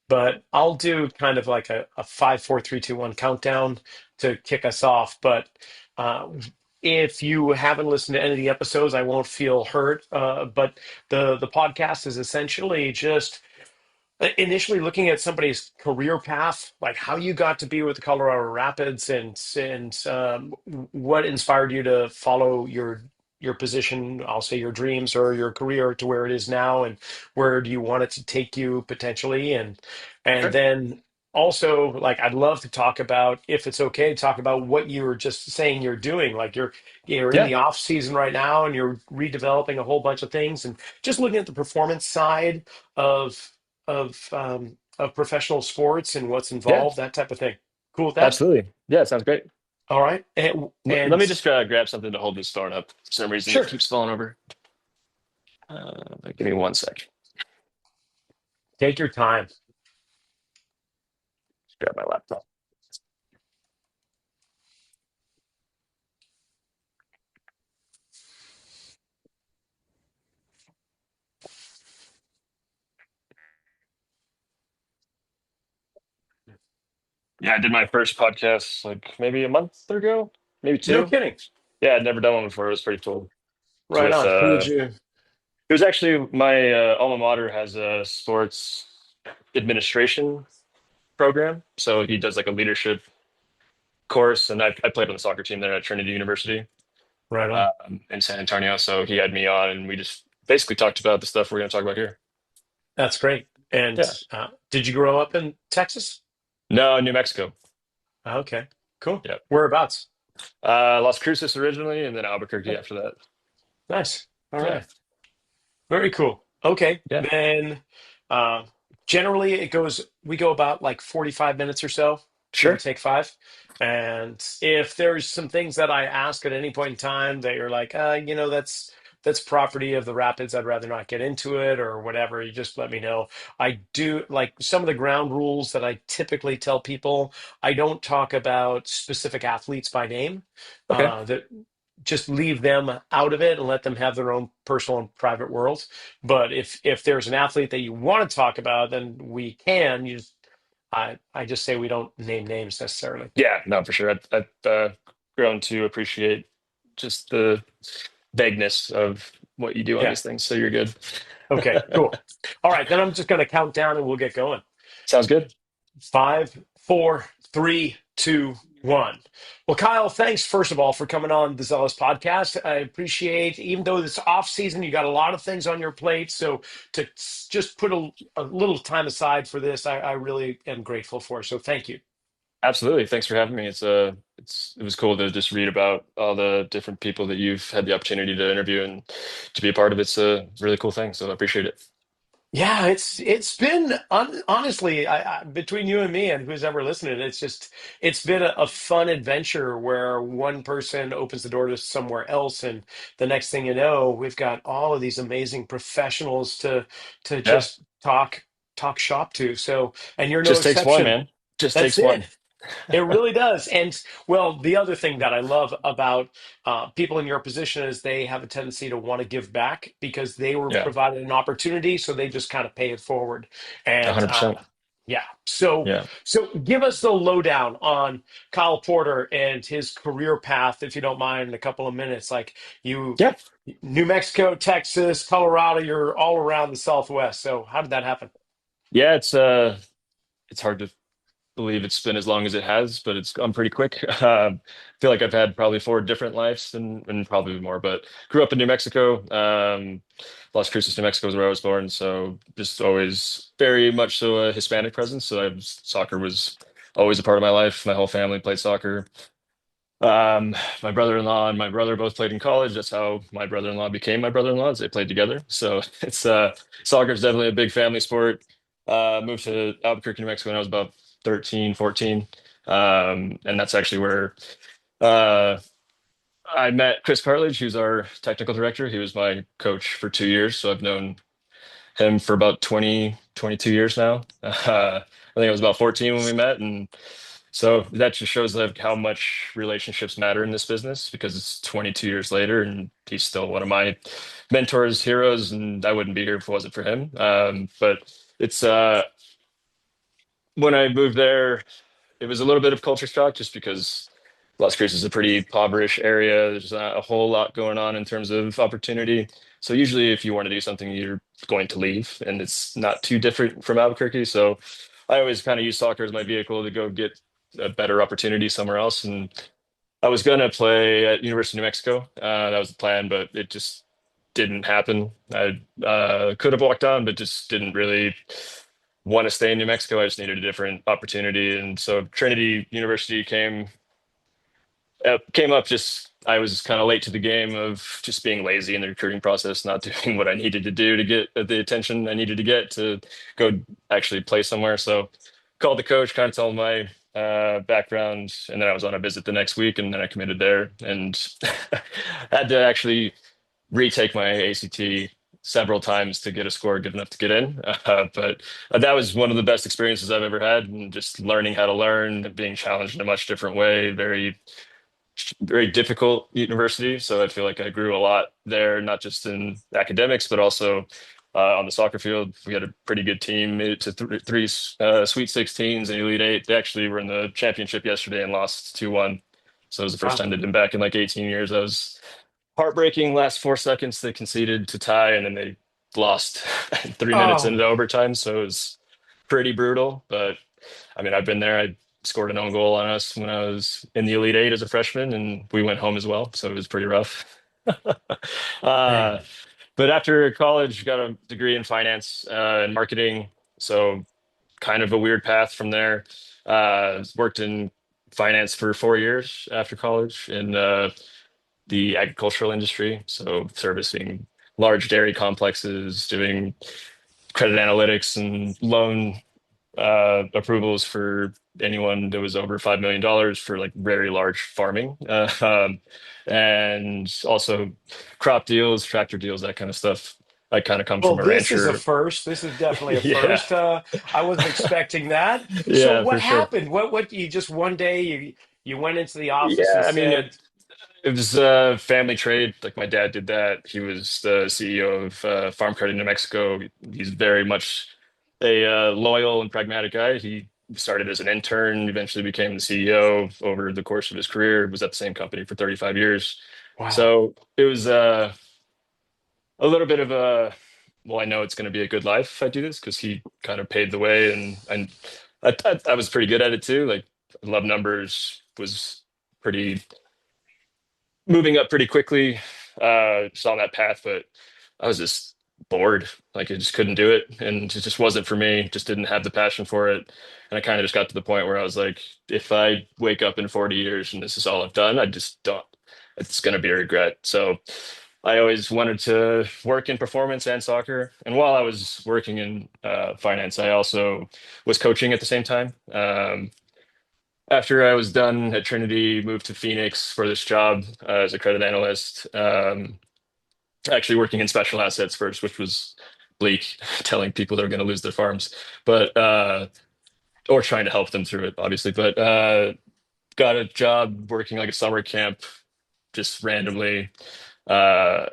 but I'll do kind of like a 5, 4, 3, 2, 1 countdown to kick us off. But uh, if you haven't listened to any of the episodes, I won't feel hurt. But the podcast is essentially just initially looking at somebody's career path, like how you got to be with the Colorado Rapids, and what inspired you to follow your position, I'll say your dreams or your career to where it is now, and where do you want it to take you potentially, and Sure. then also like I'd love to talk about, if it's okay, talk about what you were just saying you're doing, like you're in Yeah, the off season right now and you're redeveloping a whole bunch of things, and just looking at the performance side of of professional sports and what's yeah, involved, that type of thing. Cool with that? absolutely. Yeah, sounds great. All right. Let And me just grab something to hold this phone up. For some reason, it sure, keeps falling over. Give me one sec. take your time. Grab my laptop. Yeah, I did my first podcast like maybe a month ago, maybe No two. kidding. Yeah, I'd never done one before. It was pretty cool. It was Right with on. Who did you? it was actually my alma mater has a sports administration program, so he does like a leadership course, and I played on the soccer team there at Trinity University Right on. in San Antonio. So he had me on, and we just basically talked about the stuff we're going to talk about here. That's great. And Yeah. did you grow up in Texas? No, New Mexico. Okay, cool. Yeah. Whereabouts? Las Cruces originally, and then Albuquerque Oh, after that. nice. All Yeah. right. Very cool. Okay, Yeah. then uh, generally we go about like 45 minutes or so, give or Sure. take five. And if there's some things that I ask at any point in time that you're like, that's property of the Rapids, I'd rather not get into it or whatever, you just let me know. I do like some of the ground rules that I typically tell people. I don't talk about specific athletes by name. Okay. That just leave them out of it and let them have their own personal and private world. But if there's an athlete that you want to talk about, then we can. I just say we don't name names necessarily. Yeah. No, for sure. I've grown to appreciate just the vagueness of what you do on Yeah. these things. So you're good. Okay. Cool. All right. Then I'm just going to count down and we'll get going. Sounds good. 5, 4, 3, 2, 1. Well, Kyle, thanks first of all for coming on the Zealous podcast. I appreciate, even though it's off season, you got a lot of things on your plate. So to just put a little time aside for this, I really am grateful for. So thank you. Absolutely. Thanks for having me. It was cool to just read about all the different people that you've had the opportunity to interview and to be a part of. It's a really cool thing. So I appreciate it. Yeah, it's been honestly, between you and me and who's ever listening, it's been a fun adventure where one person opens the door to somewhere else, and the next thing you know, we've got all of these amazing professionals to Yeah. just talk shop to. So, and you're no Just takes one, exception. man. Just That's takes one. it. It really does. And well, the other thing that I love about people in your position is they have a tendency to want to give back because they were Yeah. provided an opportunity, so they just kind of pay it forward. And 100%. yeah, so Yeah. so give us the lowdown on Kyle Porter and his career path, if you don't mind, in a couple of minutes. Like you, Yeah. New Mexico, Texas, Colorado, you're all around the Southwest. So how did that happen? Yeah, it's hard to believe it's been as long as it has, but it's gone pretty quick. I feel like I've had probably four different lives and probably more, but grew up in New Mexico. Las Cruces, New Mexico is where I was born. So just always very much so a Hispanic presence. Soccer was always a part of my life. My whole family played soccer. My brother-in-law and my brother both played in college. That's how my brother-in-law became my brother-in-law, as they played together. So soccer is definitely a big family sport. Moved to Albuquerque, New Mexico when I was about 13, 14. And that's actually where uh, I met Chris Cartlidge, who's our technical director. He was my coach for 2 years. So I've known him for about 20, 22 years now. I think I was about 14 when we met. And so that just shows like how much relationships matter in this business because it's 22 years later and he's still one of my mentors, heroes, and I wouldn't be here if it wasn't for him. But it's when I moved there, it was a little bit of culture shock just because Las Cruces is a pretty impoverished area. There's not a whole lot going on in terms of opportunity. So usually if you want to do something, you're going to leave, and it's not too different from Albuquerque. So I always kind of use soccer as my vehicle to go get a better opportunity somewhere else. And I was gonna play at University of New Mexico. That was the plan, but it just didn't happen. I could have walked on, but just didn't really want to stay in New Mexico. I just needed a different opportunity, and so Trinity University came up. Just I was kind of late to the game of just being lazy in the recruiting process, not doing what I needed to do to get the attention I needed to get to go actually play somewhere. So called the coach, kind of told him my background, and then I was on a visit the next week, and then I committed there and had to actually retake my ACT several times to get a score good enough to get in. But that was one of the best experiences I've ever had, and just learning how to learn, being challenged in a much different way, very difficult university. So I feel like I grew a lot there, not just in academics, but also on the soccer field. We had a pretty good team, made it to three Sweet 16s and Elite Eight. They actually were in the championship yesterday and lost 2-1. So it was the first Wow. time they'd been back in like 18 years. I was heartbreaking last 4 seconds. They conceded to tie, and then they lost 3 minutes Oh, into overtime. So it was pretty brutal. But I mean, I've been there. I scored an own goal on us when I was in the Elite Eight as a freshman, and we went home as well. So it was pretty rough. uh, man. but after college, got a degree in finance and marketing. So kind of a weird path from there. Worked in finance for 4 years after college in the agricultural industry. So servicing large dairy complexes, doing credit analytics and loan approvals for anyone that was over $5 million for like very large farming, and also crop deals, tractor deals, that kind of stuff. I kind of come Well, from a this is a rancher. first. This is definitely a Yeah, first. I wasn't expecting that. So yeah, what for sure. happened? What you just one day you went into the office and Yeah, I mean, said, it was a family trade. Like my dad did that. He was the CEO of Farm Credit in New Mexico. He's very much a loyal and pragmatic guy. He started as an intern, eventually became the CEO over the course of his career. Was at the same company for 35 years. "Wow, So it was a little bit of a, well, I know it's going to be a good life if I do this because he kind of paved the way, and I was pretty good at it too. Like love numbers, was pretty moving up pretty quickly, just on that path, but I was just bored. Like I just couldn't do it. And it just wasn't for me. Just didn't have the passion for it. And I kind of just got to the point where I was like, if I wake up in 40 years and this is all I've done, I just don't, it's going to be a regret. So I always wanted to work in performance and soccer. And while I was working in finance, I also was coaching at the same time. After I was done at Trinity, moved to Phoenix for this job as a credit analyst. Actually working in special assets first, which was bleak, telling people they're going to lose their farms, but or trying to help them through it, obviously. But got a job working like a summer camp just randomly uh,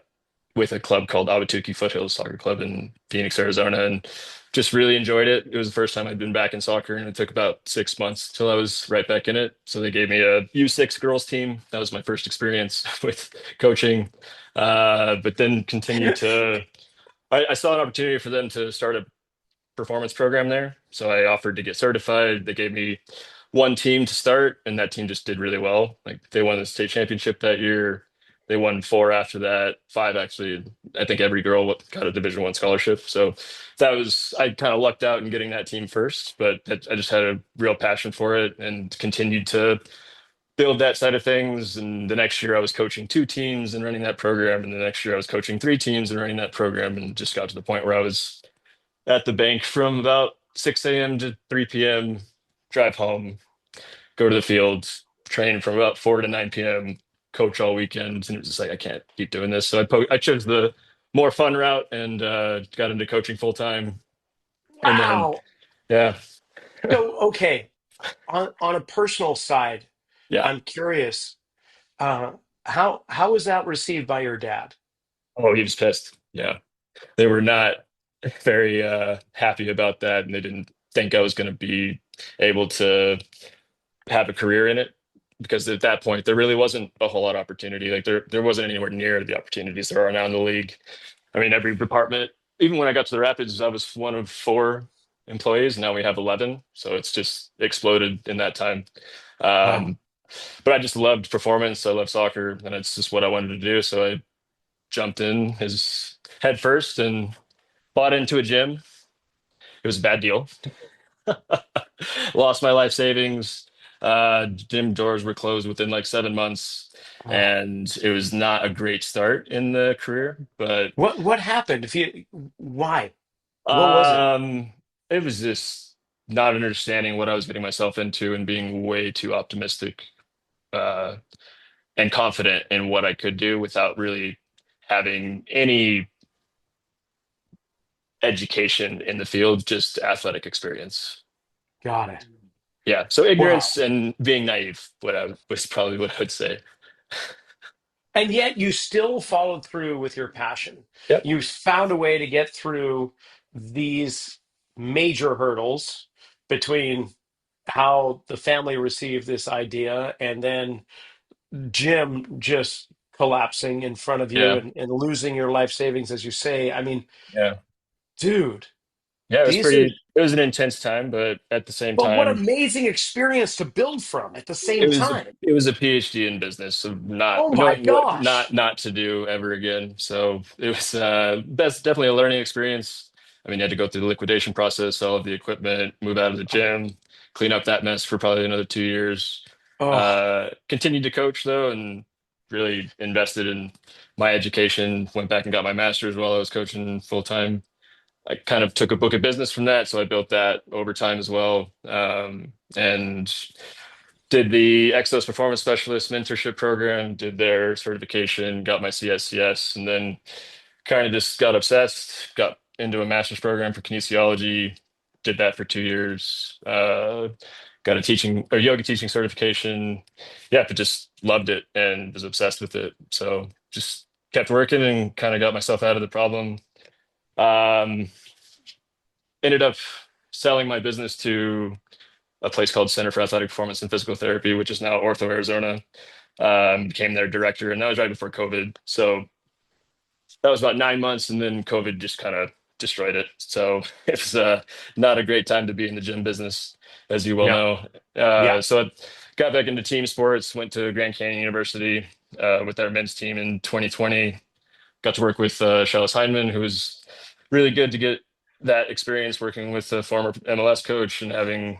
with a club called Awatuki Foothills Soccer Club in Phoenix, Arizona, and just really enjoyed it. It was the first time I'd been back in soccer, and it took about 6 months till I was right back in it. So they gave me a U6 girls team. That was my first experience with coaching, but then continued to. I saw an opportunity for them to start a performance program there. So I offered to get certified. They gave me one team to start, and that team just did really well. Like they won the state championship that year. They won four after that, five actually. I think every girl got a Division I scholarship. So that was I kind of lucked out in getting that team first, but I just had a real passion for it and continued to build that side of things. And the next year I was coaching two teams and running that program, and the next year I was coaching three teams and running that program, and just got to the point where I was at the bank from about 6 a.m. to 3 p.m., drive home, go to the field, train from about 4 to 9 p.m., coach all weekend. And it was just like, I can't keep doing this. So I chose the more fun route and got into coaching full time. And then, wow." yeah, So okay, on a personal side, yeah. I'm curious. Uh, how was that received by your dad? Oh, he was pissed. Yeah. They were not very happy about that. And they didn't think I was going to be able to have a career in it. Because at that point, there really wasn't a whole lot of opportunity. Like there wasn't anywhere near the opportunities there are now in the league. I mean, every department, even when I got to the Rapids, I was one of four employees. Now we have 11. So it's just exploded in that time. Wow. Um, but I just loved performance. I love soccer, and it's just what I wanted to do. So I jumped in his head first and bought into a gym. It was a bad deal. Lost my life savings. Gym doors were closed within like 7 months, Oh. and it was not a great start in the career. But What happened? If you why? What was it? um, it was just not understanding what I was getting myself into and being way too optimistic uh, and confident in what I could do without really having any education in the field, just athletic experience. Got it. Yeah, so Wow. ignorance and being naive, what I was probably what I would say. And yet you still followed through with your passion. Yep. You found a way to get through these major hurdles between how the family received this idea and then Jim just collapsing in front of you Yeah. and losing your life savings, as you say. I mean, Yeah. dude, Yeah, it was these are, pretty, it was an intense time, but at the same but what time, amazing experience to build from at the it same was time. it was a PhD in business, so not Oh my knowing what not gosh. not to do ever again. So it was that's definitely a learning experience. I mean, you had to go through the liquidation process, sell all of the equipment, move out of the gym, clean up that mess for probably another 2 years. Oh, Continued to coach though, and really invested in my education. Went back and got my master's while I was coaching full time. I kind of took a book of business from that, so I built that over time as well. And did the Exos Performance Specialist mentorship program, did their certification, got my CSCS, and then kind of just got obsessed, got into a master's program for kinesiology, did that for 2 years, got a teaching or yoga teaching certification. Yeah, but just loved it and was obsessed with it. So just kept working and kind of got myself out of the problem. Um, Ended up selling my business to a place called Center for Athletic Performance and Physical Therapy, which is now Ortho Arizona. Became their director, and that was right before COVID. So that was about 9 months, and then COVID just kind of destroyed it. So it was not a great time to be in the gym business, as you well yeah, know. yeah. So I got back into team sports, went to Grand Canyon University with our men's team in 2020. Got to work with Zelos Hyndman, who was really good to get that experience working with a former MLS coach and having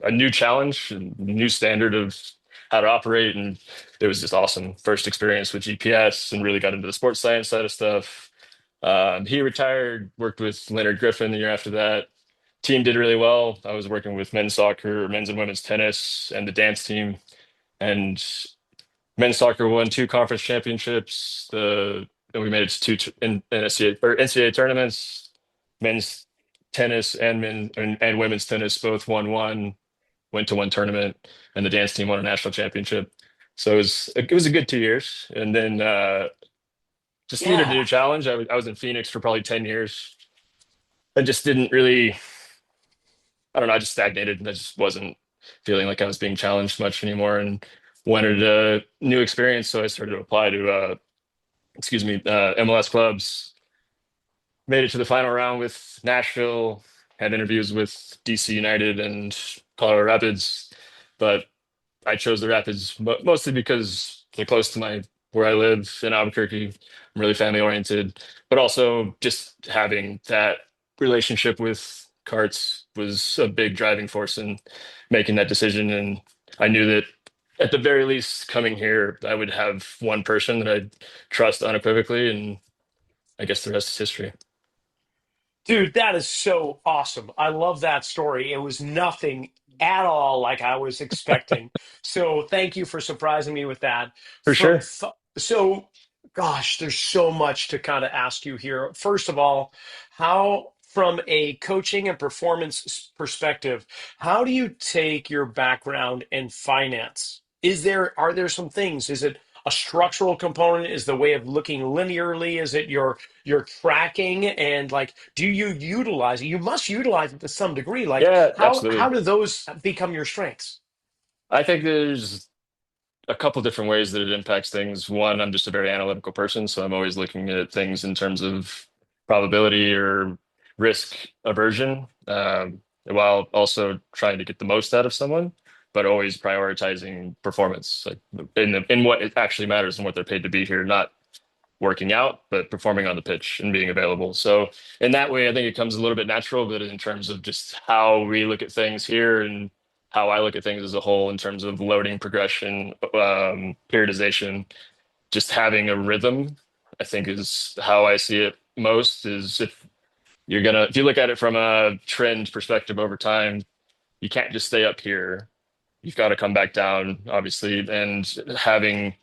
a new challenge, a new standard of how to operate. And it was just awesome. First experience with GPS and really got into the sports science side of stuff. He retired, worked with Leonard Griffin the year after that. Team did really well. I was working with men's soccer, men's and women's tennis, and the dance team. And men's soccer won two conference championships. And we made it to in NCAA, or NCAA tournaments. Men's tennis and and women's tennis both won one. Went to one tournament, and the dance team won a national championship. So it was a good 2 years, and then just needed a Yeah. new challenge. I was in Phoenix for probably 10 years, and just didn't really. I don't know. I just stagnated, and I just wasn't feeling like I was being challenged much anymore, and wanted a new experience. So I started to apply to MLS clubs. Made it to the final round with Nashville. Had interviews with DC United and Colorado Rapids, but I chose the Rapids mostly because they're close to my where I live in Albuquerque. I'm really family oriented, but also just having that relationship with carts was a big driving force in making that decision. And I knew that at the very least, coming here, I would have one person that I trust unequivocally, and I guess the rest is history. Dude, that is so awesome. I love that story. It was nothing at all like I was expecting. So thank you for surprising me with that. For From sure. th so, gosh, there's so much to kind of ask you here. First of all, how, from a coaching and performance perspective, how do you take your background in finance? Are there some things? Is it a structural component? Is the way of looking linearly? Is it your tracking? And like, do you utilize it? You must utilize it to some degree. Like, Yeah, how absolutely. do those become your strengths? I think there's a couple different ways that it impacts things. One, I'm just a very analytical person, so I'm always looking at things in terms of probability or risk aversion, while also trying to get the most out of someone, but always prioritizing performance, like in what it actually matters and what they're paid to be here, not working out, but performing on the pitch and being available. So in that way, I think it comes a little bit natural, but in terms of just how we look at things here and how I look at things as a whole in terms of loading progression, periodization, just having a rhythm, I think is how I see it most is if you look at it from a trend perspective over time, you can't just stay up here. You've got to come back down, obviously, and having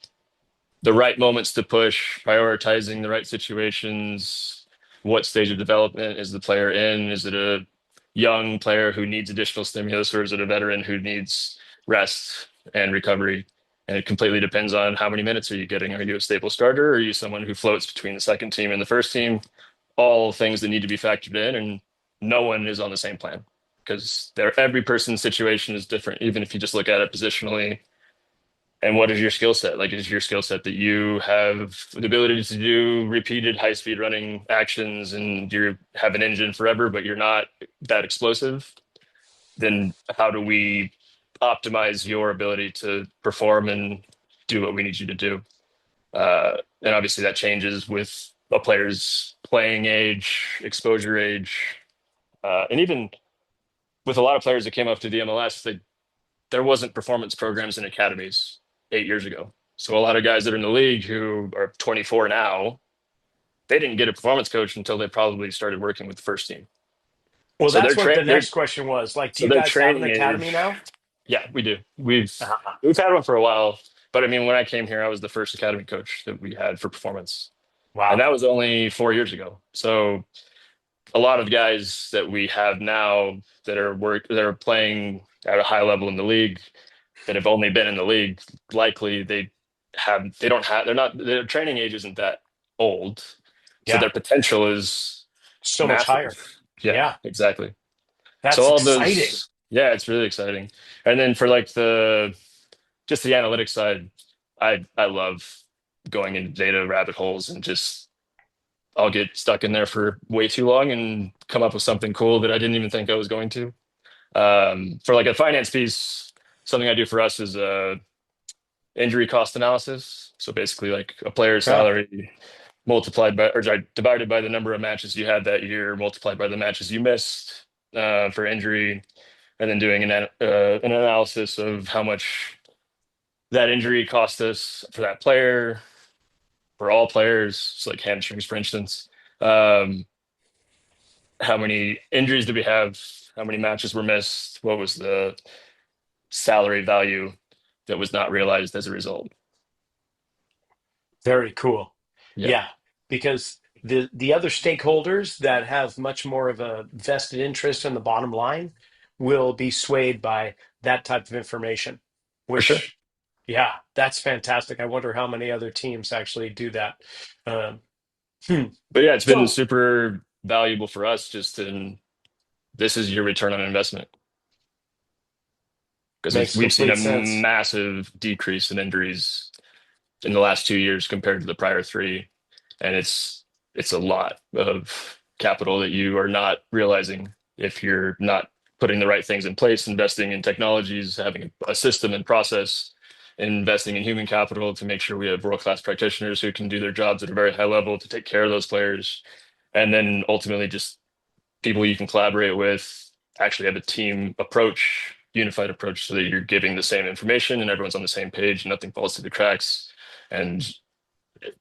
the right moments to push, prioritizing the right situations. What stage of development is the player in? Is it a young player who needs additional stimulus, or is it a veteran who needs rest and recovery? And it completely depends on how many minutes are you getting. Are you a stable starter, or are you someone who floats between the second team and the first team? All things that need to be factored in, and no one is on the same plan because every person's situation is different. Even if you just look at it positionally, and what is your skill set? Like, is your skill set that you have the ability to do repeated high speed running actions and you have an engine forever, but you're not that explosive? Then how do we optimize your ability to perform and do what we need you to do? And obviously that changes with a player's playing age, exposure age, and even with a lot of players that came up to the MLS, there wasn't performance programs in academies 8 years ago. So a lot of guys that are in the league who are 24 now, they didn't get a performance coach until they probably started working with the first team. Well, So that's what the next question was. Like, do you their guys have an training academy age, now? yeah, we do. We've Uh-huh. we've had one for a while, but I mean, when I came here, I was the first academy coach that we had for performance, and Wow. that was only 4 years ago. So a lot of guys that we have now that are playing at a high level in the league that have only been in the league, likely they don't have they're not their training age isn't that old, so Yeah. their potential is So much higher. massive. Yeah, Yeah. exactly. So That's all exciting. those, yeah, it's really exciting. And then for like the just the analytics side, I love going into data rabbit holes and just I'll get stuck in there for way too long and come up with something cool that I didn't even think I was going to. For like a finance piece, something I do for us is injury cost analysis. So basically, like a player's Okay. salary multiplied by, or sorry, divided by the number of matches you had that year, multiplied by the matches you missed for injury, and then doing an analysis of how much that injury cost us for that player, for all players, so like hamstrings, for instance. Um, how many injuries did we have? How many matches were missed? What was the salary value that was not realized as a result? Very cool. Yeah, Yeah, because the other stakeholders that have much more of a vested interest in the bottom line will be swayed by that type of information, for sure. which, yeah, that's fantastic. I wonder how many other teams actually do that. Um, hmm. But yeah, it's been So super valuable for us just in this is your return on investment because makes we've seen a complete sense. massive decrease in injuries in the last 2 years compared to the prior three. And it's a lot of capital that you are not realizing if you're not putting the right things in place, investing in technologies, having a system and process, investing in human capital to make sure we have world-class practitioners who can do their jobs at a very high level to take care of those players. And then ultimately just people you can collaborate with, actually have a team approach, unified approach, so that you're giving the same information and everyone's on the same page, nothing falls through the cracks, and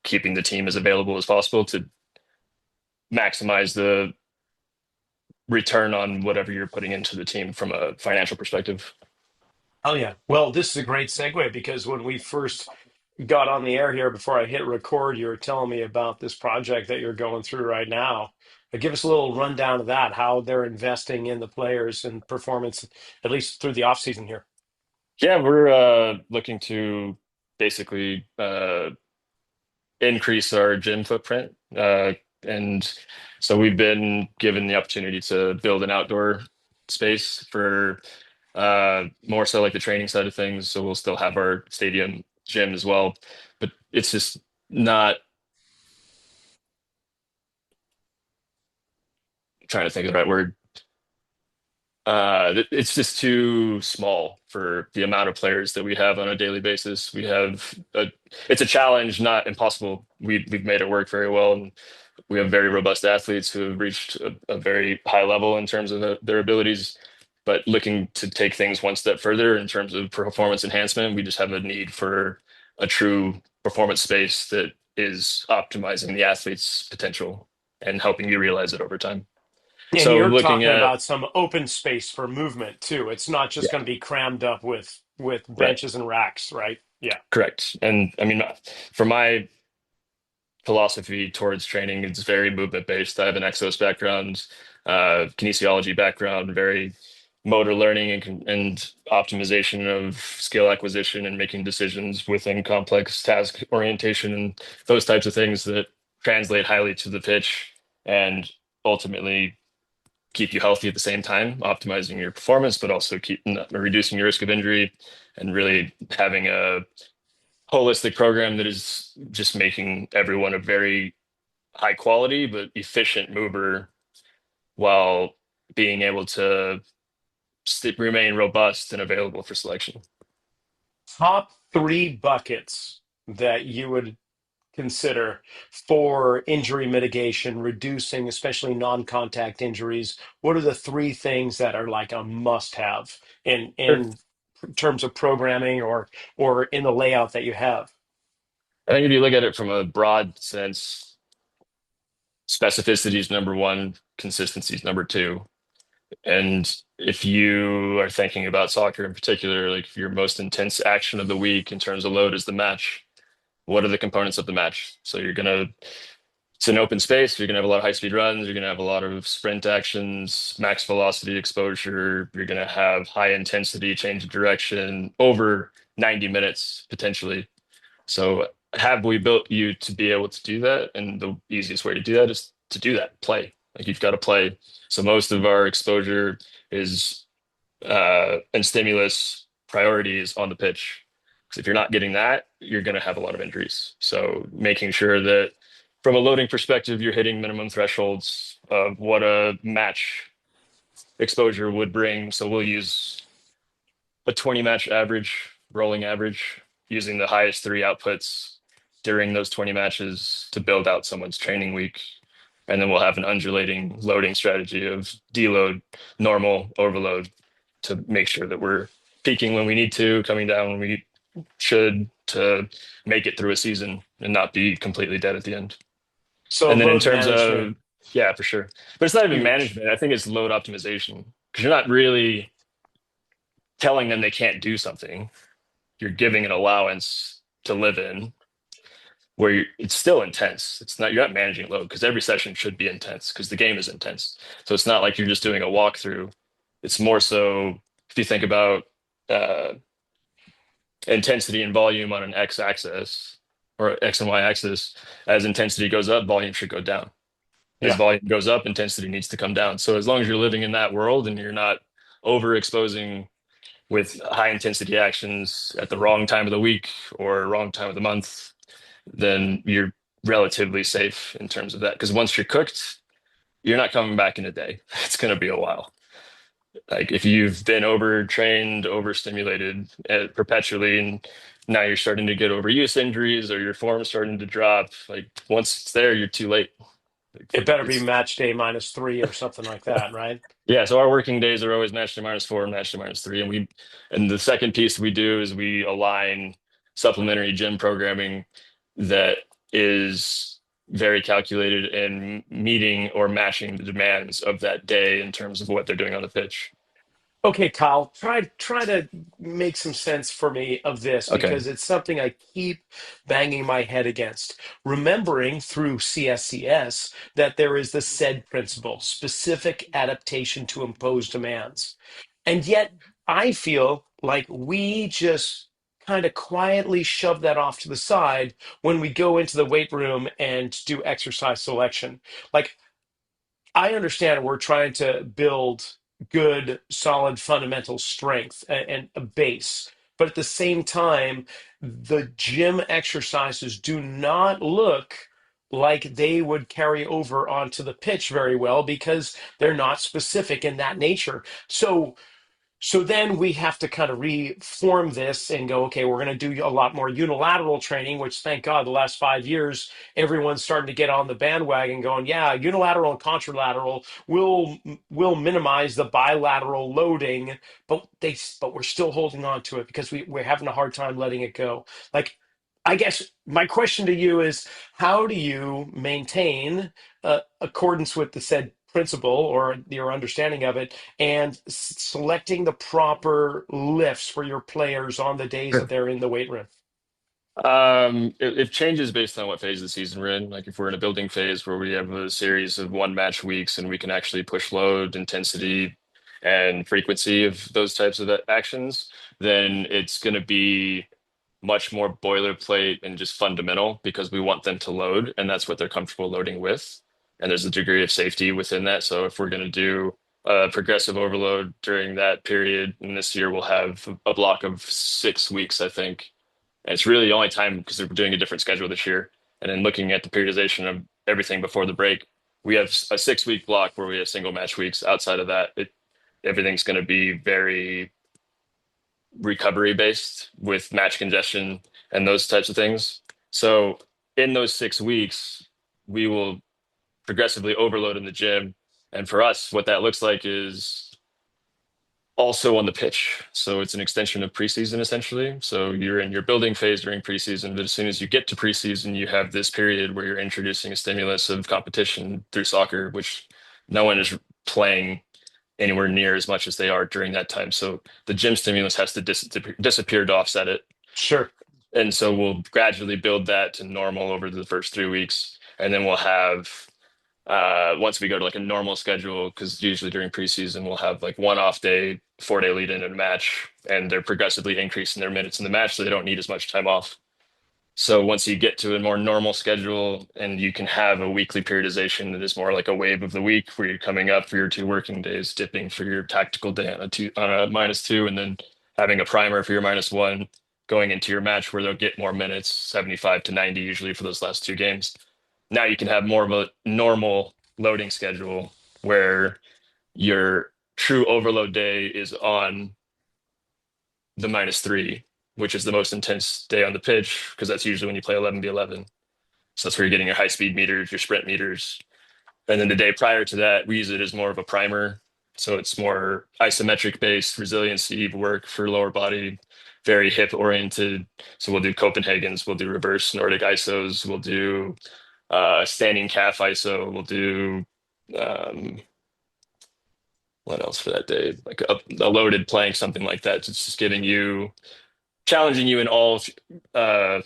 keeping the team as available as possible to maximize the return on whatever you're putting into the team from a financial perspective. Oh yeah. Well, this is a great segue because when we first got on the air here before I hit record, you were telling me about this project that you're going through right now. Give us a little rundown of that, how they're investing in the players and performance, at least through the off season here. Yeah, we're looking to basically increase our gym footprint. And so we've been given the opportunity to build an outdoor space for more so like the training side of things. So we'll still have our stadium gym as well, but it's just not trying to think of the right word. It's just too small for the amount of players that we have on a daily basis. It's a challenge, not impossible. We've made it work very well, and we have very robust athletes who have reached a very high level in terms of their abilities. But looking to take things one step further in terms of performance enhancement, we just have a need for a true performance space that is optimizing the athlete's potential and helping you realize it over time. And So you're looking talking at, about some open space for movement too. It's not just yeah, going to be crammed up with right, benches and racks, right? Yeah. correct. And I mean, for my philosophy towards training, it's very movement based. I have an exos background, kinesiology background, very motor learning and optimization of skill acquisition and making decisions within complex task orientation and those types of things that translate highly to the pitch and ultimately keep you healthy at the same time, optimizing your performance, but also keep reducing your risk of injury and really having a holistic program that is just making everyone a very high quality but efficient mover while being able to remain robust and available for selection. Top three buckets that you would consider for injury mitigation, reducing especially non-contact injuries. What are the three things that are like a must-have Sure. in terms of programming or in the layout that you have? I think if you look at it from a broad sense, specificity is number one, consistency is number two. And if you are thinking about soccer in particular, like if your most intense action of the week in terms of load is the match, what are the components of the match? So it's an open space. You're gonna have a lot of high speed runs. You're gonna have a lot of sprint actions, max velocity exposure. You're gonna have high intensity change of direction over 90 minutes potentially. So have we built you to be able to do that? And the easiest way to do that is to do that, play. Like you've got to play. So most of our exposure is and stimulus priorities on the pitch. Because if you're not getting that, you're going to have a lot of injuries. So making sure that from a loading perspective, you're hitting minimum thresholds of what a match exposure would bring. So we'll use a 20 match average, rolling average, using the highest three outputs during those 20 matches to build out someone's training week. And then we'll have an undulating loading strategy of deload, normal, overload to make sure that we're peaking when we need to, coming down when we should to make it through a season and not be completely dead at the end. So And then in load terms management, of, yeah, for sure. But it's not even huge. management. I think it's load optimization because you're not really telling them they can't do something. You're giving an allowance to live in where it's still intense. It's not, you're not managing load because every session should be intense because the game is intense. So it's not like you're just doing a walkthrough. It's more so if you think about uh, intensity and volume on an x axis or x and y axis, as intensity goes up, volume should go down. As Yeah. volume goes up, intensity needs to come down. So as long as you're living in that world and you're not overexposing with high intensity actions at the wrong time of the week or wrong time of the month, then you're relatively safe in terms of that. Because once you're cooked, you're not coming back in a day. It's going to be a while. Like if you've been overtrained, overstimulated perpetually, and now you're starting to get overuse injuries or your form's starting to drop, like once it's there, you're too late. It better be It's match day -3 or something like that, right? Yeah, so our working days are always match to -4 and match to -3. And the second piece we do is we align supplementary gym programming that is very calculated in meeting or matching the demands of that day in terms of what they're doing on the pitch. Okay, Kyle, try to make some sense for me of this Okay. because it's something I keep banging my head against. Remembering through CSCS that there is the SAID principle, specific adaptation to imposed demands. And yet I feel like we just kind of quietly shove that off to the side when we go into the weight room and do exercise selection. Like, I understand we're trying to build good, solid, fundamental strength and a base. But at the same time, the gym exercises do not look like they would carry over onto the pitch very well because they're not specific in that nature. So then we have to kind of reform this and go, okay, we're going to do a lot more unilateral training, which thank God the last 5 years, everyone's starting to get on the bandwagon going, yeah, unilateral and contralateral will minimize the bilateral loading, but we're still holding on to it because we're having a hard time letting it go. Like, I guess my question to you is, how do you maintain accordance with the said principle or your understanding of it and selecting the proper lifts for your players on the days that they're in the weight room? It changes based on what phase of the season we're in. Like if we're in a building phase where we have a series of one match weeks and we can actually push load, intensity, and frequency of those types of actions, then it's going to be much more boilerplate and just fundamental because we want them to load and that's what they're comfortable loading with. And there's a degree of safety within that. So if we're going to do progressive overload during that period, and this year we'll have a block of 6 weeks, I think, and it's really the only time because they're doing a different schedule this year. And then looking at the periodization of everything before the break, we have a 6 week block where we have single match weeks. Outside of that, everything's going to be very recovery based with match congestion and those types of things. So in those 6 weeks, we will progressively overload in the gym. And for us, what that looks like is also on the pitch. So it's an extension of preseason essentially. So you're in your building phase during preseason, but as soon as you get to preseason, you have this period where you're introducing a stimulus of competition through soccer, which no one is playing anywhere near as much as they are during that time. So the gym stimulus has to disappear to offset it. Sure. And so we'll gradually build that to normal over the first 3 weeks. And then we'll have once we go to like a normal schedule, because usually during preseason we'll have like one off day, 4 day lead in a match, and they're progressively increasing their minutes in the match, so they don't need as much time off. So once you get to a more normal schedule and you can have a weekly periodization that is more like a wave of the week where you're coming up for your 2 working days, dipping for your tactical day on a -2, and then having a primer for your -1, going into your match where they'll get more minutes, 75 to 90 usually for those last 2 games. Now you can have more of a normal loading schedule where your true overload day is on the -3, which is the most intense day on the pitch, because that's usually when you play 11v11. So that's where you're getting your high speed meters, your sprint meters. And then the day prior to that, we use it as more of a primer. So it's more isometric based resiliency work for lower body, very hip oriented. So we'll do Copenhagen's, we'll do reverse Nordic ISOs, we'll do standing calf ISO, we'll do what else for that day? Like a loaded plank, something like that. It's just challenging you in all uh,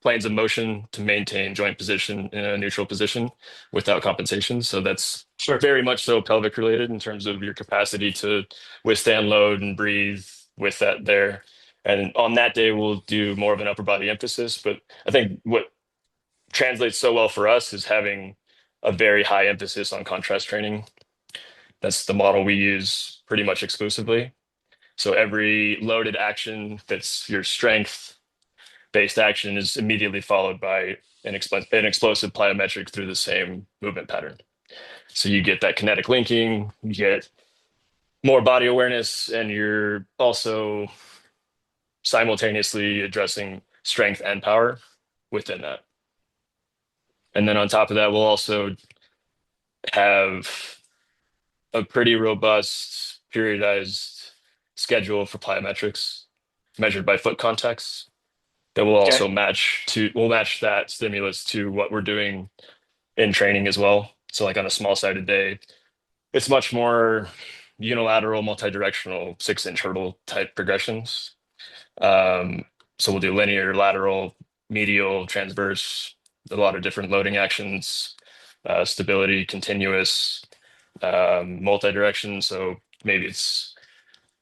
planes of motion to maintain joint position in a neutral position without compensation. So that's Sure. very much so pelvic related in terms of your capacity to withstand load and breathe with that there. And on that day, we'll do more of an upper body emphasis. But I think what translates so well for us is having a very high emphasis on contrast training. That's the model we use pretty much exclusively. So every loaded action that's your strength based action is immediately followed by an explosive plyometric through the same movement pattern. So you get that kinetic linking, you get more body awareness, and you're also simultaneously addressing strength and power within that. And then on top of that, we'll also have a pretty robust periodized schedule for plyometrics measured by foot contacts that will Okay. also we'll match that stimulus to what we're doing in training as well. So like on a small sided day, it's much more unilateral, multi-directional 6 inch hurdle type progressions. So we'll do linear, lateral, medial, transverse, a lot of different loading actions, stability, continuous, multi-direction. So maybe it's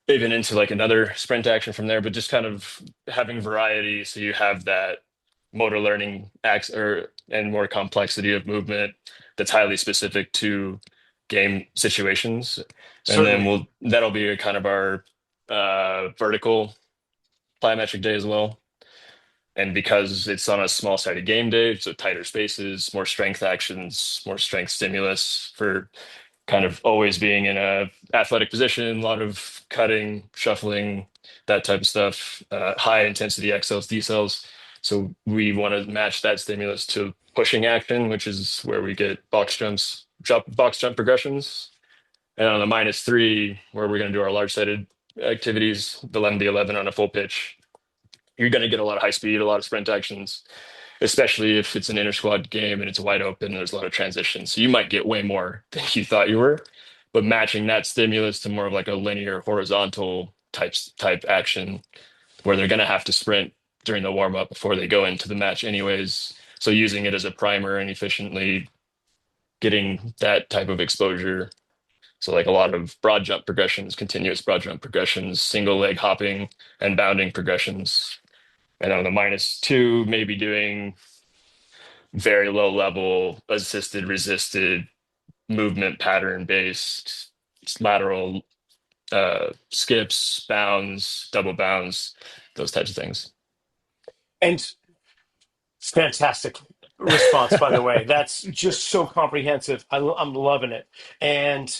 even into like another sprint action from there, but just kind of having variety so you have that motor learning acts or and more complexity of movement that's highly specific to game situations. And then Certainly. that'll be a kind of our vertical plyometric day as well. And because it's on a small sided game day, so tighter spaces, more strength actions, more strength stimulus for kind of always being in a athletic position, a lot of cutting, shuffling, that type of stuff, high intensity X cells, D cells. So we want to match that stimulus to pushing action, which is where we get box jump progressions. And on the -3, where we're going to do our large sided activities, the 11 to 11 on a full pitch, you're going to get a lot of high speed, a lot of sprint actions, especially if it's an inter squad game and it's wide open. There's a lot of transitions. So you might get way more than you thought you were, but matching that stimulus to more of like a linear horizontal type action where they're going to have to sprint during the warm up before they go into the match anyways. So using it as a primer and efficiently getting that type of exposure. So like a lot of broad jump progressions, continuous broad jump progressions, single leg hopping and bounding progressions. And on the -2, maybe doing very low level assisted resisted movement pattern based lateral skips, bounds, double bounds, those types of things. And fantastic response, by the way. That's just so comprehensive. I'm loving it. And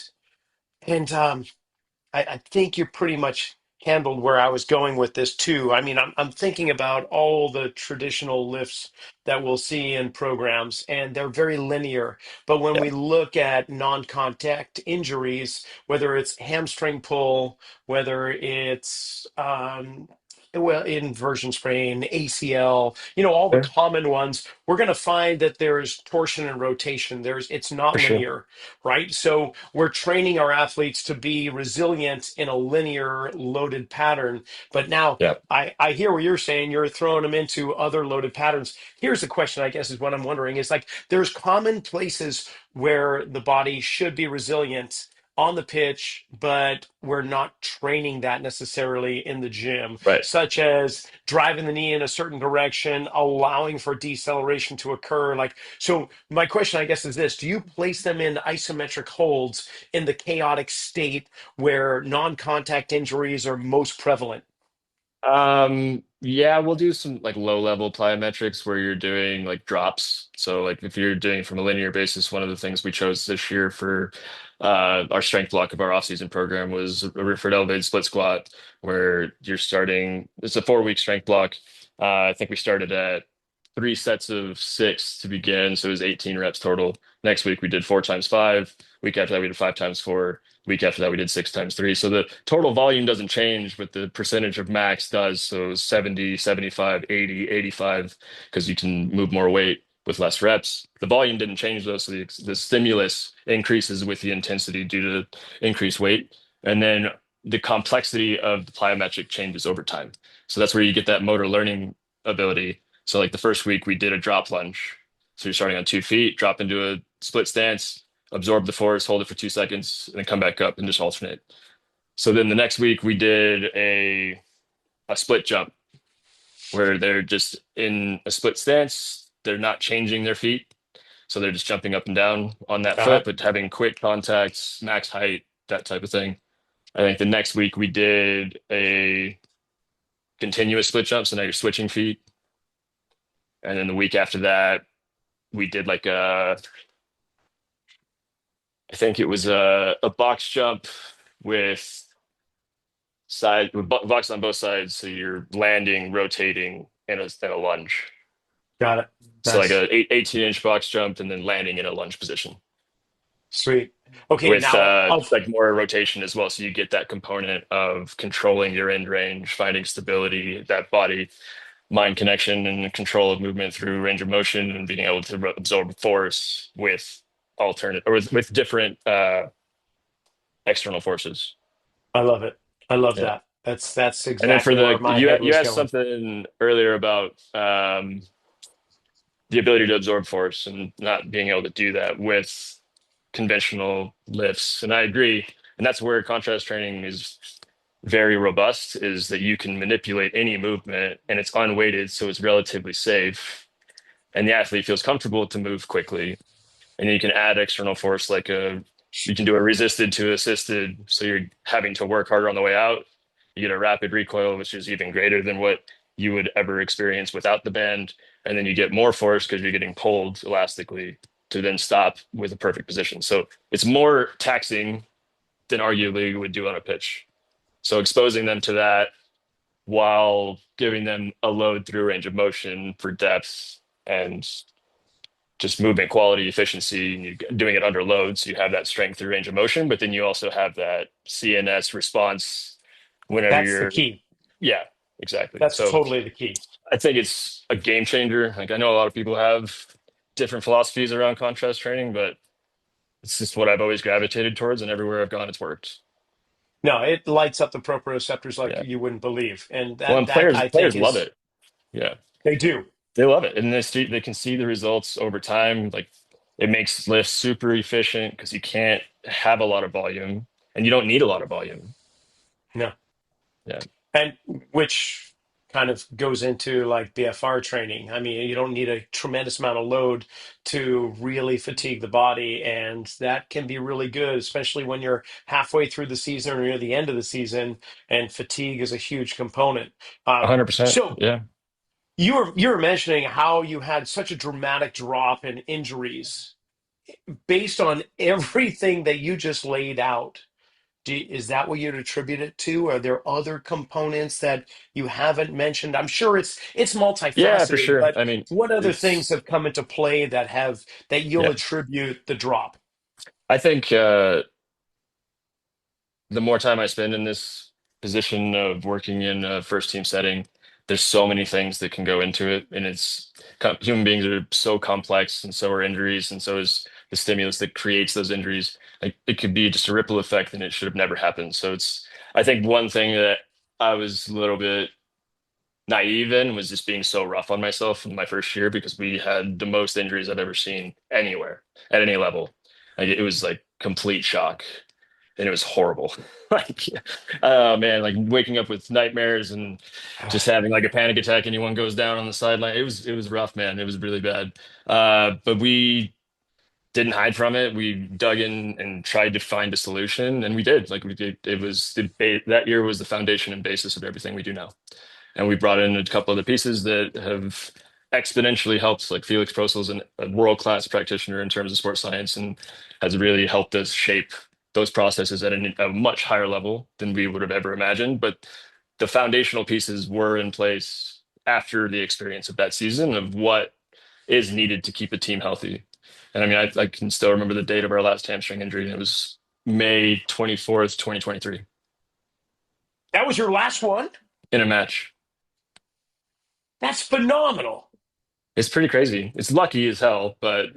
I think you're pretty much handled where I was going with this too. I mean, I'm thinking about all the traditional lifts that we'll see in programs, and they're very linear. But when Yeah, we look at non-contact injuries, whether it's hamstring pull, whether it's well, inversion sprain, ACL, all the for common ones, we're going to find that there's torsion and rotation. It's not sure. linear, right? So we're training our athletes to be resilient in a linear loaded pattern. But now Yeah. I hear what you're saying. You're throwing them into other loaded patterns. Here's the question, I guess, is what I'm wondering is like there's common places where the body should be resilient on the pitch, but we're not training that necessarily in the gym, Right. such as driving the knee in a certain direction, allowing for deceleration to occur. Like, so my question, I guess, is this: do you place them in isometric holds in the chaotic state where non-contact injuries are most prevalent? Yeah, we'll do some like low level plyometrics where you're doing like drops. So like if you're doing from a linear basis, one of the things we chose this year for our strength block of our off-season program was a Rifford elevated split squat where you're starting, it's a 4 week strength block. I think we started at 3 sets of 6 to begin, so it was 18 reps total. Next week we did 4 x 5. Week after that we did 5 x 4. Week after that, we did 6 x 3. So the total volume doesn't change, but the percentage of max does. So 70, 75, 80, 85, because you can move more weight with less reps. The volume didn't change though. So the stimulus increases with the intensity due to increased weight. And then the complexity of the plyometric changes over time. So that's where you get that motor learning ability. So like the first week, we did a drop lunge. So you're starting on 2 feet, drop into a split stance, absorb the force, hold it for 2 seconds, and then come back up and just alternate. So then the next week we did a split jump where they're just in a split stance. They're not changing their feet. So they're just jumping up and down on that Uh-huh. foot, but having quick contacts, max height, that type of thing. I think the next week we did a continuous split jump. So now you're switching feet. And then the week after that, we did like I think it was a box jump with box on both sides, so you're landing, rotating, and a lunge. Got it. So like Nice. a 18-inch box jump and then landing in a lunge position Sweet. Okay, with now of like more rotation as well. So you get that component of controlling your end range, finding stability, that body mind connection, and control of movement through range of motion, and being able to absorb force with alternate or with different external forces. I love it. I love Yeah. that. That's And then for exactly where the my head you was asked going. something earlier about the ability to absorb force and not being able to do that with conventional lifts. And I agree. And that's where contrast training is. very robust is that you can manipulate any movement and it's unweighted, so it's relatively safe. And the athlete feels comfortable to move quickly. And then you can add external force you can do a resisted to assisted, so you're having to work harder on the way out. You get a rapid recoil, which is even greater than what you would ever experience without the band. And then you get more force because you're getting pulled elastically to then stop with a perfect position. So it's more taxing than arguably you would do on a pitch. So exposing them to that while giving them a load through range of motion for depth and just movement quality, efficiency, and you're doing it under load. So you have that strength through range of motion, but then you also have that CNS response whenever That's the you're, key. yeah, exactly. That's So totally the key. I think it's a game changer. Like I know a lot of people have different philosophies around contrast training, but it's just what I've always gravitated towards, and everywhere I've gone, it's worked. No, it lights up the proprioceptors like Yeah. you wouldn't believe, and Well, that and that I players think love is it. Yeah. they do. They love it, and they can see the results over time. Like it makes lifts super efficient because you can't have a lot of volume, and you don't need a lot of volume. No, Yeah, and which kind of goes into like BFR training. I mean, you don't need a tremendous amount of load to really fatigue the body, and that can be really good, especially when you're halfway through the season or near the end of the season, and fatigue is a huge component. Um, 100%. so Yeah, you were mentioning how you had such a dramatic drop in injuries based on everything that you just laid out. Is that what you'd attribute it to? Are there other components that you haven't mentioned? I'm sure it's yeah, for multifaceted, sure. but I mean, what other things it's have come into play that you'll yeah. attribute the drop? I think the more time I spend in this position of working in a first team setting, there's so many things that can go into it. And human beings are so complex, and so are injuries, and so is the stimulus that creates those injuries. Like it could be just a ripple effect, and it should have never happened. I think one thing that I was a little bit naive in was just being so rough on myself in my first year because we had the most injuries I've ever seen anywhere at any level. Like it was like complete shock and it was horrible. Like, oh man, like waking up with nightmares and just having like a panic attack. Anyone goes down on the sideline. It was rough, man. It was really bad. But we didn't hide from it. We dug in and tried to find a solution, and we did. Like we did. It was that year was the foundation and basis of everything we do now. And we brought in a couple of the pieces that have exponentially helped. Like Felix Prosel's a world-class practitioner in terms of sports science and has really helped us shape those processes at a much higher level than we would have ever imagined. But the foundational pieces were in place after the experience of that season of what is needed to keep a team healthy. And I mean, I can still remember the date of our last hamstring injury, and it was May 24th, 2023, That was your last one? in a match. That's phenomenal. It's pretty crazy. It's lucky as hell, but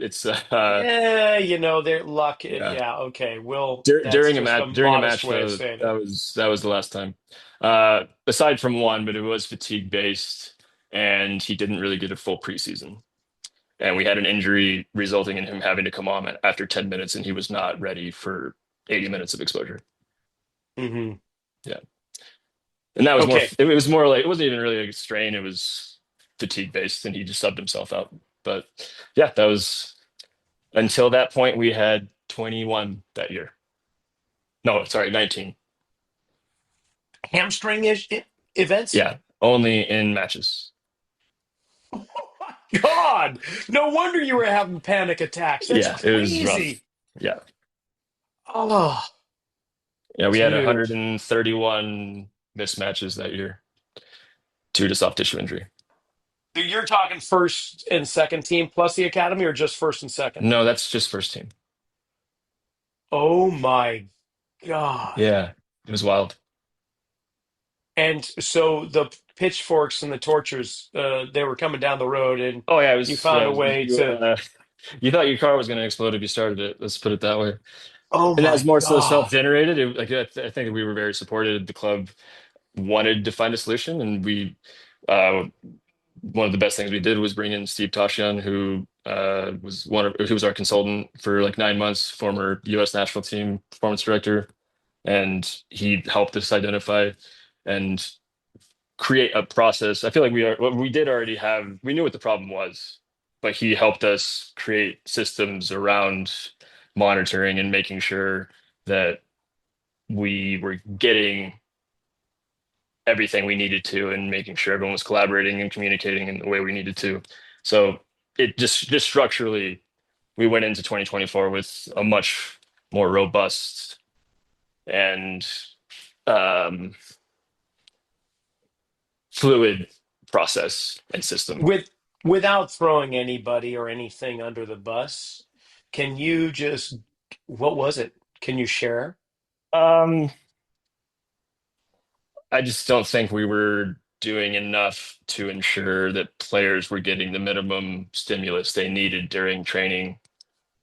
Yeah, their luck. yeah. Yeah, okay. Well, that's During a just a match, during a modest match way of though, saying it. that was the last time. Aside from one, but it was fatigue based, and he didn't really get a full preseason. And we had an injury resulting in him having to come on after 10 minutes, and he was not ready for 80 minutes of exposure. Hmm. Yeah. And that was more, Okay. it was more like, it wasn't even really a strain. It was fatigue based, and he just subbed himself out. But yeah, that was until that point, we had 21 that year. No, sorry, 19. Hamstring events? Yeah, only in matches. God, no wonder you were having panic attacks. That's Yeah, it was rough. crazy. Yeah. Oh, Yeah, we had dude. 131 mismatches that year due to soft tissue injury. You're talking first and second team plus the academy or just first and second? No, that's just first team. Oh my God. Yeah, it was wild. And so the pitchforks and the torches, they were coming down the road and Oh yeah, you found a way to, you thought your car was going to explode if you started it. Let's put it that way. oh And that's my more so God. self-generated. I think we were very supported. The club wanted to find a solution, and uh, one of the best things we did was bring in Steve Tashian, who who was our consultant for like 9 months, former U.S. national team performance director. and he helped us identify and create a process. I feel like we did already have, we knew what the problem was, but he helped us create systems around monitoring and making sure that we were getting everything we needed to and making sure everyone was collaborating and communicating in the way we needed to. So it just structurally, we went into 2024 with a much more robust and um, fluid process and system. With without throwing anybody or anything under the bus, can you just what was it? Can you share? Um, I just don't think we were doing enough to ensure that players were getting the minimum stimulus they needed during training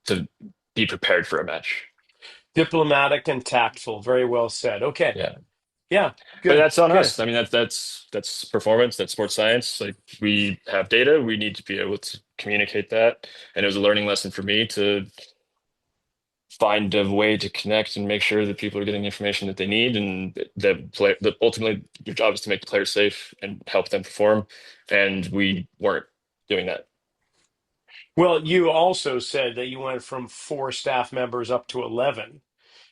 to be prepared for a match. Diplomatic and tactful. Very well said. Okay. Yeah. Yeah. But Good. that's on Good. us. I mean, that's performance, that's sports science. Like we have data, we need to be able to communicate that. And it was a learning lesson for me to find a way to connect and make sure that people are getting the information that they need, and that ultimately your job is to make the players safe and help them perform. And we weren't doing that. Well, you also said that you went from four staff members up to 11,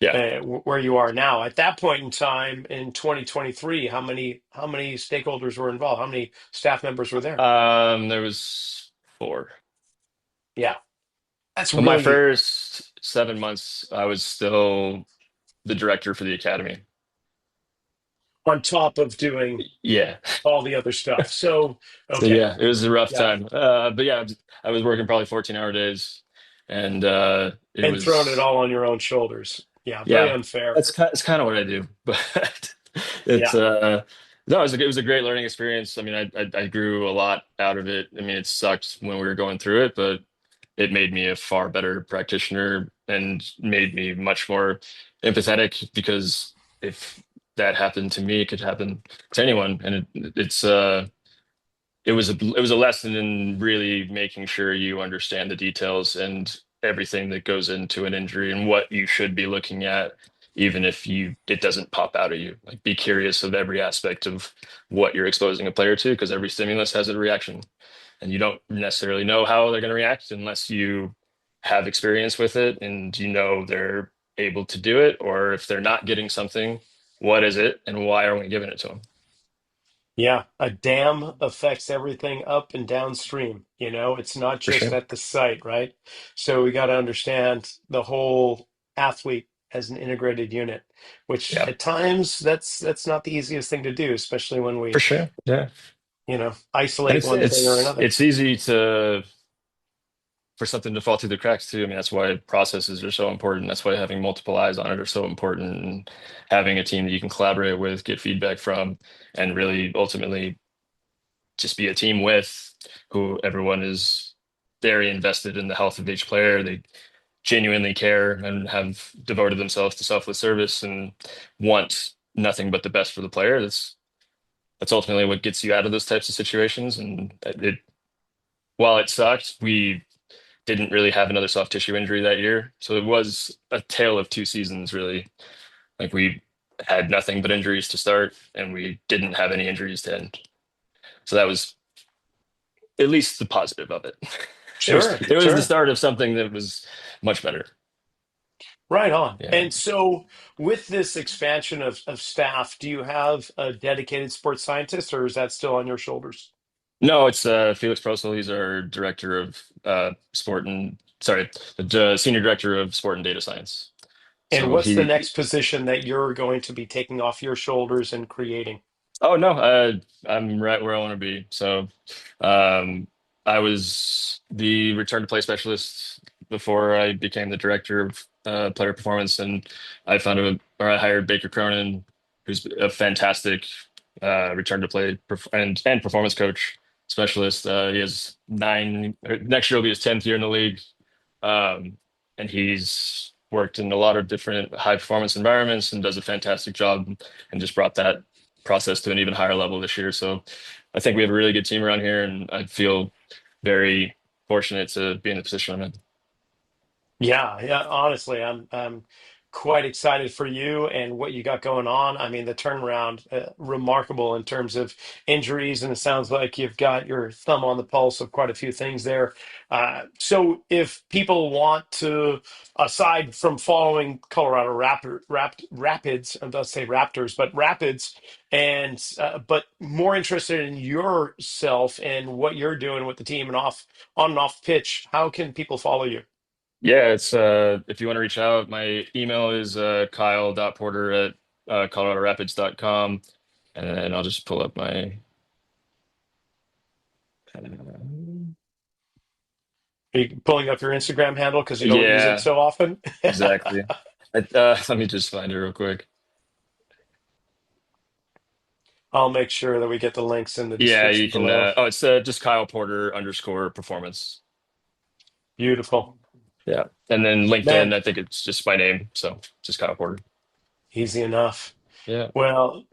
Yeah. where you are now. At that point in time in 2023, how many stakeholders were involved? How many staff members were there? There was four. Yeah, that's But my really first 7 months, I was still the director for the academy. on top of doing Yeah. all the other stuff. So, So okay. yeah, it was a rough Yeah. time. But yeah, I was working probably 14-hour days, and it And throwing it was all on your own shoulders. Yeah, very yeah, unfair. it's kind of what I do. But it's Yeah. no, it was a great learning experience. I mean, I grew a lot out of it. I mean, it sucked when we were going through it, but it made me a far better practitioner and made me much more empathetic because if that happened to me, it could happen to anyone, and it was a lesson in really making sure you understand the details and everything that goes into an injury and what you should be looking at, even if it doesn't pop out at you. Like be curious of every aspect of what you're exposing a player to, because every stimulus has a reaction, and you don't necessarily know how they're going to react unless you have experience with it and you know they're able to do it, or if they're not getting something, what is it and why are we giving it to them? Yeah, a dam affects everything up and downstream. It's not For just sure. at the site, right? So we got to understand the whole athlete as an integrated unit, which Yeah, at times that's not the easiest thing to do, especially when for we, sure. Yeah. And isolate one thing or another. it's easy to for something to fall through the cracks too. I mean, that's why processes are so important. That's why having multiple eyes on it are so important, and having a team that you can collaborate with, get feedback from, and really ultimately just be a team with who everyone is very invested in the health of each player. They genuinely care and have devoted themselves to selfless service and want nothing but the best for the player. That's ultimately what gets you out of those types of situations. And while it sucked, we didn't really have another soft tissue injury that year. So it was a tale of two seasons, really. Like we had nothing but injuries to start, and we didn't have any injuries to end. So that was at least the positive of it. Sure, It was the sure. start of something that was much better. Right on. Yeah. And so with this expansion of staff, do you have a dedicated sports scientist or is that still on your shoulders? No, it's Felix Prosel. He's our director of sport and sorry, the senior director of sport and data science. And So what's the he next position that you're going to be taking off your shoulders and creating? Oh no, I'm right where I want to be. So, um, I was the return to play specialist before I became the director of player performance, and I hired Baker Cronin, who's a fantastic return to play and performance coach specialist. He has next year will be his 10th year in the league, um, and he's worked in a lot of different high performance environments and does a fantastic job, and just brought that process to an even higher level this year. So I think we have a really good team around here, and I feel very fortunate to be in the position I'm in. Yeah, yeah. Honestly, I'm quite excited for you and what you got going on. I mean, the turnaround, remarkable in terms of injuries, and it sounds like you've got your thumb on the pulse of quite a few things there. So, if people want to, aside from following Colorado Rapids, I'm about to say Raptors, but Rapids, and but more interested in yourself and what you're doing with the team and off on and off pitch, how can people follow you? Yeah, it's if you want to reach out, my email is kyle.porter at coloradorapids.com, and then I'll just pull up my Are you pulling up your Instagram handle because you don't use it yeah, so often? exactly. Let me just find it real quick. I'll make sure that we get the links in the Yeah, you description can below. oh, it's just Kyle Porter underscore performance. Beautiful. Yeah. And then LinkedIn, Man, I think it's just my name, so just Kyle Porter. easy enough. Yeah. Well,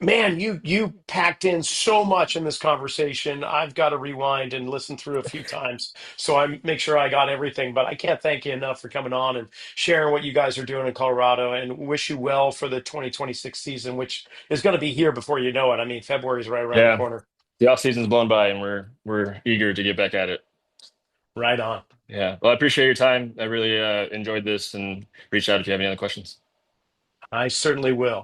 man, you packed in so much in this conversation. I've got to rewind and listen through a few times so I make sure I got everything. But I can't thank you enough for coming on and sharing what you guys are doing in Colorado, and wish you well for the 2026 season, which is going to be here before you know it. I mean, February is right around the Yeah. corner. The off season's blown by and we're eager to get back at it. Right on. Yeah. Well, I appreciate your time. I really enjoyed this and reach out if you have any other questions. I certainly will.